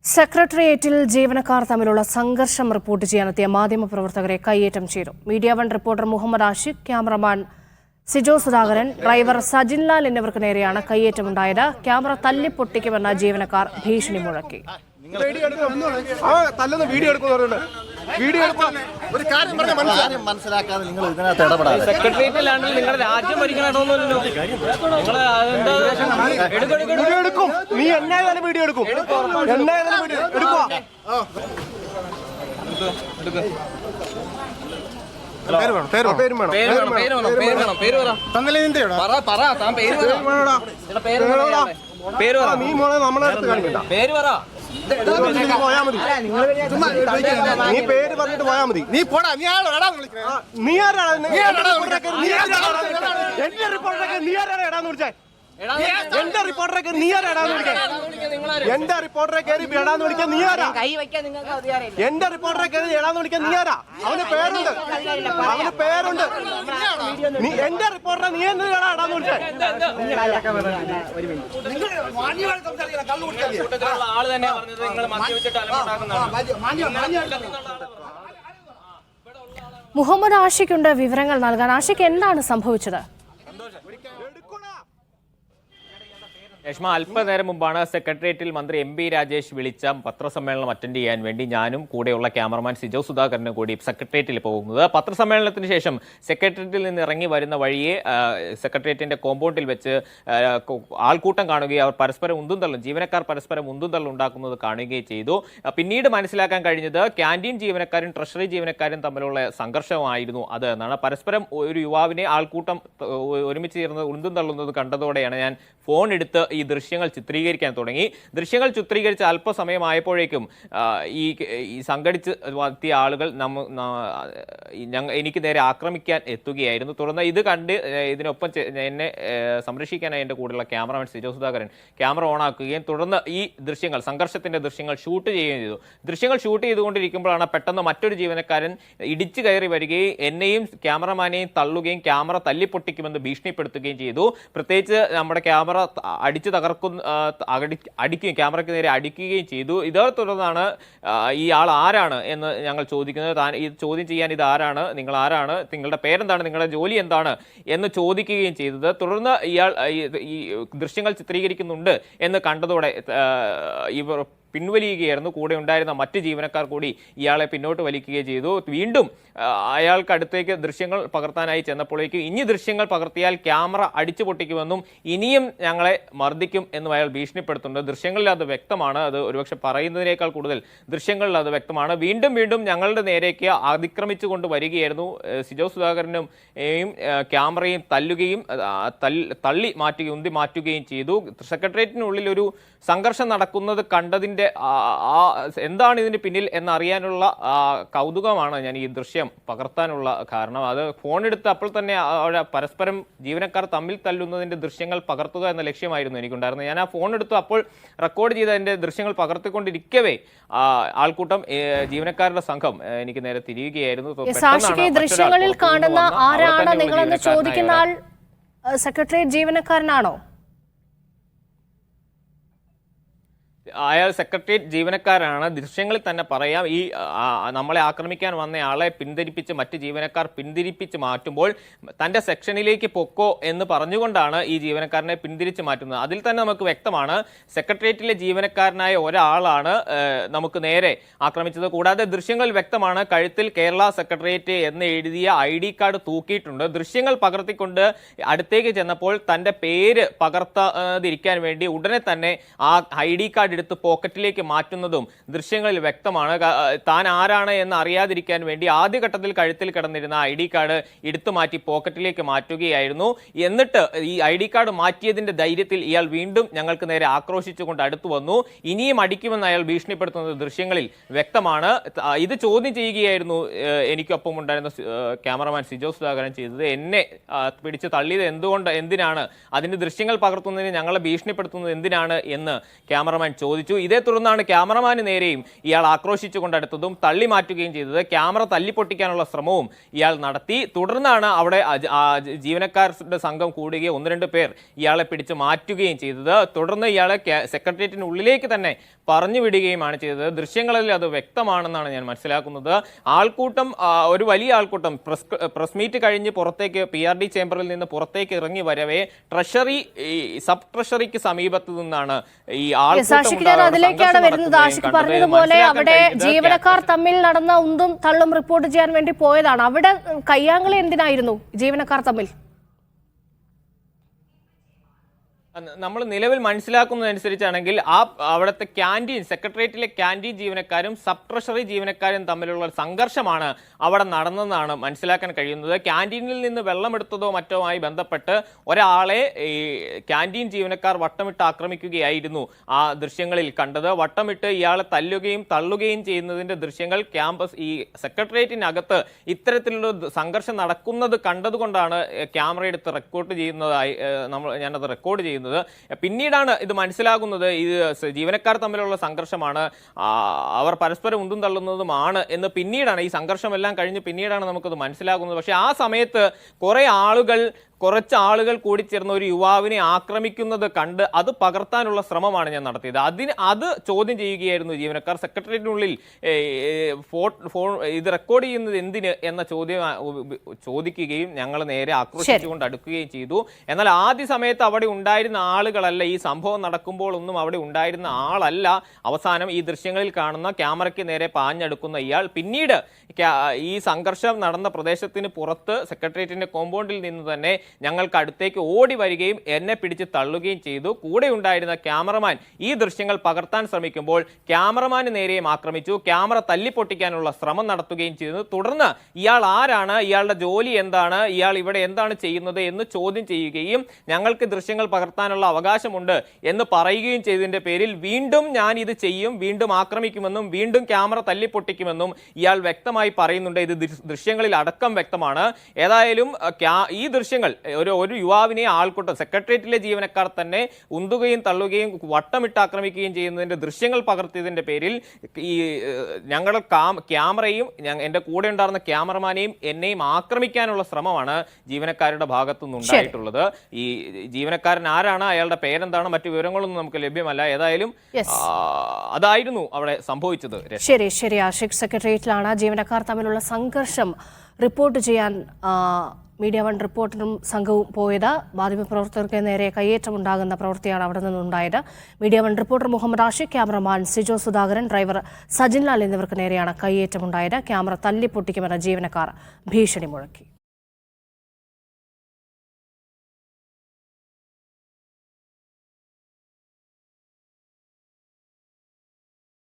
സെക്രട്ടേറിയറ്റിൽ ജീവനക്കാർ തമ്മിലുള്ള സംഘർഷം റിപ്പോർട്ട് ചെയ്യാനെത്തിയ മാധ്യമപ്രവർത്തകരെ കയ്യേറ്റം ചെയ്തു. Media one reporter Muhammad Ashiq, cameraman Sijo Sudhakaran, driver Sajinlal എന്നിവർക്ക് നേരെയാണ് കയ്യേറ്റമുണ്ടായത്. ക്യാമറ തല്ലിപ്പൊട്ടിക്കുമെന്ന ജീവനക്കാർ ഭീഷണി മുഴക്കി. സെക്രട്ടേറിയറ്റിലാണെങ്കിൽ നിങ്ങളുടെ രാജ്യം ഭരിക്കണമല്ലോ. നീ എന്നായാലും വീഡിയോ എടുക്കും. നീ പേര് പറഞ്ഞിട്ട് പോയാ മതി. നീ പോടാ. നീ ആരാണ്? എന്റെ റിപ്പോർട്ടറൊക്കെ നീ ആരാണ് എടാന്ന് വിളിച്ചേ? എന്റെ റിപ്പോർട്ടറൊക്കെ നീ ആരാടാന്ന് വിളിക്കാൻ? എന്റെ റിപ്പോർട്ടറെ കയറി എടാന്ന് വിളിക്കാൻ നീ ആരാ? എന്റെ റിപ്പോർട്ടറെ കയറി എടാന്ന് വിളിക്കാൻ നീ ആരാ? അവന് പേരുണ്ട്. നീ എന്റെ റിപ്പോർട്ടറെ നീ എന്തിനാണ് എടാന്ന് വിളിച്ചേ? മുഹമ്മദ് ആഷിഖുണ്ട് വിവരങ്ങൾ നൽകാൻ. ആഷിഖ്, എന്താണ് സംഭവിച്ചത്? രശ്മ, അല്പനേരം മുമ്പാണ് സെക്രട്ടേറിയറ്റിൽ മന്ത്രി എം പി രാജേഷ് വിളിച്ച പത്രസമ്മേളനം അറ്റൻഡ് ചെയ്യാൻ വേണ്ടി ഞാനും കൂടെയുള്ള ക്യാമറമാൻ സിജോ സുധാകരനും കൂടി സെക്രട്ടേറിയറ്റിൽ പോകുന്നത്. പത്രസമ്മേളനത്തിന് ശേഷം സെക്രട്ടേറിയറ്റിൽ നിന്ന് ഇറങ്ങി വരുന്ന വഴിയെ സെക്രട്ടേറിയറ്റിന്റെ കോമ്പൗണ്ടിൽ വെച്ച് ആൾക്കൂട്ടം കാണുകയും അവർ പരസ്പരം ജീവനക്കാർ പരസ്പരം ഉന്തും ഉണ്ടാക്കുന്നത് കാണുകയും ചെയ്തു. പിന്നീട് മനസ്സിലാക്കാൻ കഴിഞ്ഞത് ക്യാൻറ്റീൻ ജീവനക്കാരും ട്രഷറി ജീവനക്കാരും തമ്മിലുള്ള സംഘർഷമായിരുന്നു അത് എന്നാണ്. പരസ്പരം ഒരു യുവാവിനെ ആൾക്കൂട്ടം ഒരുമിച്ച് ചേർന്ന് ഉന്തും തള്ളുന്നത് കണ്ടതോടെയാണ് ഞാൻ ഫോൺ എടുത്ത് ഈ ദൃശ്യങ്ങൾ ചിത്രീകരിക്കാൻ തുടങ്ങി. ദൃശ്യങ്ങൾ ചിത്രീകരിച്ച് അല്പസമയമായപ്പോഴേക്കും ഈ സംഘടിച്ച് എത്തിയ ആളുകൾ എനിക്ക് നേരെ ആക്രമിക്കാൻ എത്തുകയായിരുന്നു. തുടർന്ന് ഇത് കണ്ട് ഇതിനൊപ്പം എന്നെ സംരക്ഷിക്കാനായി എൻ്റെ കൂടെയുള്ള ക്യാമറമാൻ സിജോ സുധാകരൻ ക്യാമറ ഓണാക്കുകയും തുടർന്ന് ഈ സംഘർഷത്തിന്റെ ദൃശ്യങ്ങൾ ഷൂട്ട് ചെയ്യുകയും ചെയ്തു. ദൃശ്യങ്ങൾ ഷൂട്ട് ചെയ്തുകൊണ്ടിരിക്കുമ്പോഴാണ് പെട്ടെന്ന് മറ്റൊരു ജീവനക്കാരൻ ഇടിച്ചു കയറി വരികയും എന്നെയും ക്യാമറമാനെയും തള്ളുകയും ക്യാമറ തല്ലിപ്പൊട്ടിക്കുമെന്ന് ഭീഷണിപ്പെടുത്തുകയും ചെയ്തു. പ്രത്യേകിച്ച് നമ്മുടെ ക്യാമറ അടിക്കുകയും ക്യാമറയ്ക്ക് നേരെ അടിക്കുകയും ചെയ്തു. ഇതേ തുടർന്നാണ് ഈ ആൾ ആരാണ് എന്ന് ഞങ്ങൾ ചോദിക്കുന്നത്. ഈ ചോദ്യം ചെയ്യാൻ ഇത് ആരാണ്, നിങ്ങൾ ആരാണ്, നിങ്ങളുടെ പേരെന്താണ്, നിങ്ങളുടെ ജോലി എന്താണ് എന്ന് ചോദിക്കുകയും ചെയ്തത്. തുടർന്ന് ഇയാൾ ഈ ദൃശ്യങ്ങൾ ചിത്രീകരിക്കുന്നുണ്ട് എന്ന് കണ്ടതോടെ ഇവർ പിൻവലിയുകയായിരുന്നു. കൂടെ ഉണ്ടായിരുന്ന മറ്റ് ജീവനക്കാർ കൂടി ഇയാളെ പിന്നോട്ട് വലിക്കുകയും ചെയ്തു. വീണ്ടും അയാൾക്ക് അടുത്തേക്ക് ദൃശ്യങ്ങൾ പകർത്താനായി ചെന്നപ്പോഴേക്കും ഇനി ദൃശ്യങ്ങൾ പകർത്തിയാൽ ക്യാമറ അടിച്ചു പൊട്ടിക്കുമെന്നും ഇനിയും ഞങ്ങളെ മർദ്ദിക്കും എന്നും അയാൾ ഭീഷണിപ്പെടുത്തുന്നുണ്ട്. ദൃശ്യങ്ങളിൽ അത് വ്യക്തമാണ്. അത് ഒരുപക്ഷെ പറയുന്നതിനേക്കാൾ കൂടുതൽ ദൃശ്യങ്ങളിൽ അത് വ്യക്തമാണ്. വീണ്ടും ഞങ്ങളുടെ നേരേക്ക് അതിക്രമിച്ചു കൊണ്ട് വരികയായിരുന്നു. സിജോ സുധാകരനും ക്യാമറയും തല്ലുകയും ഉന്തി മാറ്റുകയും ചെയ്തു. സെക്രട്ടേറിയറ്റിനുള്ളിൽ ഒരു സംഘർഷം നടക്കുന്നത് കണ്ടതിൻ്റെ എന്താണ് ഇതിന് പിന്നിൽ എന്നറിയാനുള്ള കൗതുകമാണ് ഞാൻ ഈ ദൃശ്യം പകർത്താനുള്ള കാരണം. അത് ഫോൺ എടുത്ത് അപ്പോൾ തന്നെ പരസ്പരം ജീവനക്കാർ തമ്മിൽ തല്ലുന്നതിന്റെ ദൃശ്യങ്ങൾ പകർത്തുക എന്ന ലക്ഷ്യമായിരുന്നു എനിക്കുണ്ടായിരുന്നത്. ഞാൻ ആ ഫോൺ എടുത്ത് അപ്പോൾ റെക്കോർഡ് ചെയ്ത് അതിന്റെ ദൃശ്യങ്ങൾ പകർത്തിക്കൊണ്ടിരിക്കവേ ആൾക്കൂട്ടം ജീവനക്കാരുടെ സംഘം എനിക്ക് നേരെ തിരിയുകയായിരുന്നു. ദൃശ്യങ്ങളിൽ കാണുന്ന ആരാണ് നിങ്ങളെന്ന് ചോദിക്കുന്ന ആൾ സെക്രട്ടേറിയറ്റ് ജീവനക്കാരനാണോ? അയാൾ സെക്രട്ടേറിയറ്റ് ജീവനക്കാരാണ്. ദൃശ്യങ്ങളിൽ തന്നെ പറയാം. ഈ നമ്മളെ ആക്രമിക്കാൻ വന്നയാളെ മറ്റ് ജീവനക്കാർ പിന്തിരിപ്പിച്ച് മാറ്റുമ്പോൾ തൻ്റെ സെക്ഷനിലേക്ക് പൊക്കോ എന്ന് പറഞ്ഞുകൊണ്ടാണ് ഈ ജീവനക്കാരനെ പിന്തിരിച്ച് മാറ്റുന്നത്. അതിൽ തന്നെ നമുക്ക് വ്യക്തമാണ് സെക്രട്ടേറിയറ്റിലെ ജീവനക്കാരനായ ഒരാളാണ് നമുക്ക് നേരെ ആക്രമിച്ചത്. കൂടാതെ ദൃശ്യങ്ങളിൽ വ്യക്തമാണ് കഴുത്തിൽ കേരള സെക്രട്ടേറിയറ്റ് എന്ന് എഴുതിയ ID കാർഡ് തൂക്കിയിട്ടുണ്ട്. ദൃശ്യങ്ങൾ പകർത്തിക്കൊണ്ട് അടുത്തേക്ക് ചെന്നപ്പോൾ തൻ്റെ പേര് പകർത്താതിരിക്കാൻ വേണ്ടി ഉടനെ തന്നെ ആ ID കാർഡ് എടുത്ത് പോക്കറ്റിലേക്ക് മാറ്റുന്നതും ദൃശ്യങ്ങളിൽ വ്യക്തമാണ്. താൻ ആരാണ് എന്ന് അറിയാതിരിക്കാൻ വേണ്ടി ആദ്യഘട്ടത്തിൽ കഴുത്തിൽ കിടന്നിരുന്ന ID കാർഡ് എടുത്തു മാറ്റി പോക്കറ്റിലേക്ക് മാറ്റുകയായിരുന്നു. എന്നിട്ട് ഈ ID കാർഡ് മാറ്റിയതിന്റെ ധൈര്യത്തിൽ ഇയാൾ വീണ്ടും ഞങ്ങൾക്ക് നേരെ ആക്രോശിച്ചുകൊണ്ട് അടുത്തു വന്നു. ഇനിയും അടിക്കുമെന്ന് അയാൾ ഭീഷണിപ്പെടുത്തുന്നത് ദൃശ്യങ്ങളിൽ വ്യക്തമാണ്. ഇത് ചോദ്യം ചെയ്യുകയായിരുന്നു എനിക്കൊപ്പം ഉണ്ടായിരുന്ന ക്യാമറമാൻ സിജോ സുധാകരൻ ചെയ്തത്. എന്നെ പിടിച്ച് തള്ളിയത് എന്തിനാണ്, അതിന്റെ ദൃശ്യങ്ങൾ പകർത്തുന്നതിന് ഞങ്ങളെ ഭീഷണിപ്പെടുത്തുന്നത് എന്തിനാണ് എന്ന് ക്യാമറമാൻ ചോദിച്ചു. ഇതേ തുടർന്നാണ് ക്യാമറമാന് നേരെയും ഇയാൾ ആക്രോശിച്ചുകൊണ്ടടുത്തതും തള്ളി മാറ്റുകയും ചെയ്തത്. ക്യാമറ തല്ലിപ്പൊട്ടിക്കാനുള്ള ശ്രമവും ഇയാൾ നടത്തി. തുടർന്നാണ് അവിടെ ജീവനക്കാരുടെ സംഘം കൂടുകയും 1-2 പേർ ഇയാളെ പിടിച്ച് മാറ്റുകയും ചെയ്തത്. തുടർന്ന് ഇയാളെ സെക്രട്ടേറിയറ്റിനുള്ളിലേക്ക് തന്നെ പറഞ്ഞു വിടുകയുമാണ് ചെയ്തത്. ദൃശ്യങ്ങളിൽ അത് വ്യക്തമാണെന്നാണ് ഞാൻ മനസ്സിലാക്കുന്നത്. ആൾക്കൂട്ടം, ഒരു വലിയ ആൾക്കൂട്ടം പ്രസ് മീറ്റ് കഴിഞ്ഞ് പുറത്തേക്ക് PRD ചേംബറിൽ നിന്ന് പുറത്തേക്ക് ഇറങ്ങി വരവേ സബ് ട്രഷറിക്ക് സമീപത്ത് നിന്നാണ് ഈ അതിലേക്കാണ് വരുന്നത്. ആഷിഖ് പറഞ്ഞതുപോലെ അവിടെ ജീവനക്കാർ തമ്മിൽ നടന്ന ഉന്തും തള്ളും റിപ്പോർട്ട് ചെയ്യാൻ വേണ്ടി പോയതാണ്. അവിടെ കയ്യാങ്കളി എന്തിനായിരുന്നു ജീവനക്കാർ തമ്മിൽ? നമ്മൾ നിലവിൽ മനസ്സിലാക്കുന്നതനുസരിച്ചാണെങ്കിൽ അവിടുത്തെ ക്യാൻറ്റീൻ, സെക്രട്ടേറിയറ്റിലെ ക്യാൻറ്റീൻ ജീവനക്കാരും സബ് ട്രഷറി ജീവനക്കാരും തമ്മിലുള്ള സംഘർഷമാണ് അവിടെ നടന്നതെന്നാണ് മനസ്സിലാക്കാൻ കഴിയുന്നത്. ക്യാൻറ്റീനിൽ നിന്ന് വെള്ളമെടുത്തതോ മറ്റോ ആയി ബന്ധപ്പെട്ട് ഒരാളെ ഈ ക്യാൻറ്റീൻ ജീവനക്കാർ വട്ടമിട്ട് ആക്രമിക്കുകയായിരുന്നു ആ ദൃശ്യങ്ങളിൽ കണ്ടത്. വട്ടമിട്ട് ഇയാളെ തല്ലുകയും തള്ളുകയും ചെയ്യുന്നതിൻ്റെ ദൃശ്യങ്ങൾ ഈ സെക്രട്ടേറിയറ്റിനകത്ത് ഇത്തരത്തിലുള്ള സംഘർഷം നടക്കുന്നത് കണ്ടതുകൊണ്ടാണ് ക്യാമറ എടുത്ത് റെക്കോർഡ് ചെയ്യുന്നതായി ഞാനത് റെക്കോർഡ് ചെയ്യുന്നത്. പിന്നീടാണ് ഇത് മനസ്സിലാകുന്നത് ഇത് ജീവനക്കാർ തമ്മിലുള്ള സംഘർഷമാണ്, അവർ പരസ്പരം ഉന്തും തള്ളുന്നതുമാണ് എന്ന് പിന്നീടാണ്, ഈ സംഘർഷമെല്ലാം കഴിഞ്ഞ് പിന്നീടാണ് നമുക്കത് മനസ്സിലാകുന്നത്. പക്ഷേ ആ സമയത്ത് കുറച്ച് ആളുകൾ കൂടിച്ചേർന്ന് ഒരു യുവാവിനെ ആക്രമിക്കുന്നത് കണ്ട് അത് പകർത്താനുള്ള ശ്രമമാണ് ഞാൻ നടത്തിയത്. അത് ചോദ്യം ചെയ്യുകയായിരുന്നു ജീവനക്കാർ. സെക്രട്ടേറിയറ്റിനുള്ളിൽ ഇത് റെക്കോർഡ് ചെയ്യുന്നത് എന്തിന് എന്ന ചോദിക്കുകയും ഞങ്ങൾ നേരെ ആക്രോശിച്ചുകൊണ്ട് അടുക്കുകയും ചെയ്തു. എന്നാൽ ആദ്യ സമയത്ത് അവിടെ ഉണ്ടായിരുന്ന ആളുകളല്ല, ഈ സംഭവം നടക്കുമ്പോൾ ഒന്നും അവിടെ ഉണ്ടായിരുന്ന ആളല്ല അവസാനം ഈ ദൃശ്യങ്ങളിൽ കാണുന്ന ക്യാമറയ്ക്ക് നേരെ പാഞ്ഞടുക്കുന്ന ഇയാൾ. പിന്നീട് ഈ സംഘർഷം നടന്ന പ്രദേശത്തിന് പുറത്ത് സെക്രട്ടേറിയറ്റിന്റെ കോമ്പൗണ്ടിൽ നിന്ന് തന്നെ ഞങ്ങൾക്ക് അടുത്തേക്ക് ഓടി വരികയും എന്നെ പിടിച്ച് തള്ളുകയും ചെയ്തു. കൂടെ ഉണ്ടായിരുന്ന ക്യാമറമാൻ ഈ ദൃശ്യങ്ങൾ പകർത്താൻ ശ്രമിക്കുമ്പോൾ ക്യാമറമാന് നേരെയും ആക്രമിച്ചു. ക്യാമറ തല്ലിപ്പൊട്ടിക്കാനുള്ള ശ്രമം നടത്തുകയും ചെയ്തു. തുടർന്ന് ഇയാൾ ആരാണ്, ഇയാളുടെ ജോലി എന്താണ്, ഇയാൾ ഇവിടെ എന്താണ് ചെയ്യുന്നത് എന്ന് ചോദ്യം ചെയ്യുകയും ഞങ്ങൾക്ക് ദൃശ്യങ്ങൾ പകർത്താനുള്ള അവകാശമുണ്ട് എന്ന് പറയുകയും ചെയ്തതിന്റെ പേരിൽ വീണ്ടും ഞാൻ ഇത് ചെയ്യും, വീണ്ടും ആക്രമിക്കുമെന്നും വീണ്ടും ക്യാമറ തല്ലിപ്പൊട്ടിക്കുമെന്നും ഇയാൾ വ്യക്തമായി പറയുന്നുണ്ട്. ഇത് ദൃശ്യങ്ങളിൽ അടക്കം വ്യക്തമാണ്. ഏതായാലും ഈ ദൃശ്യങ്ങൾ ഒരു യുവാവിനെ ആൾക്കൂട്ടം, സെക്രട്ടേറിയറ്റിലെ ജീവനക്കാർ തന്നെ ഉന്തുകയും തള്ളുകയും വട്ടമിട്ട് ആക്രമിക്കുകയും ചെയ്യുന്നതിന്റെ ദൃശ്യങ്ങൾ പകർത്തിയതിന്റെ പേരിൽ ഈ ഞങ്ങളുടെ ക്യാമറയും എൻ്റെ കൂടെ ഉണ്ടായിരുന്ന ക്യാമറമാനെയും എന്നെയും ആക്രമിക്കാനുള്ള ശ്രമമാണ് ജീവനക്കാരുടെ ഭാഗത്തു നിന്നുണ്ടായിട്ടുള്ളത്. ഈ ജീവനക്കാരൻ ആരാണ്, അയാളുടെ പേരെന്താണ്, മറ്റു വിവരങ്ങളൊന്നും നമുക്ക് ലഭ്യമല്ല. ഏതായാലും അതായിരുന്നു അവിടെ സംഭവിച്ചത്. ശരി ആഷിഖ്, സെക്രട്ടേറിയറ്റിലാണ് ജീവനക്കാർ തമ്മിലുള്ള സംഘർഷം റിപ്പോർട്ട് ചെയ്യാൻ മീഡിയ വൺ റിപ്പോർട്ടറും സംഘവും പോയത്. മാധ്യമപ്രവർത്തകർക്ക് നേരെ കയ്യേറ്റമുണ്ടാകുന്ന പ്രവൃത്തിയാണ് അവിടെ നിന്നുണ്ടായത്. Media one reporter Muhammad Ashiq, cameraman Sijo Sudhakaran, driver Sajinlal എന്നിവർക്ക് നേരെയാണ് കയ്യേറ്റമുണ്ടായത്. ക്യാമറ തല്ലിപ്പൊട്ടിക്കുമെന്ന് ജീവനക്കാർ ഭീഷണി മുഴക്കി.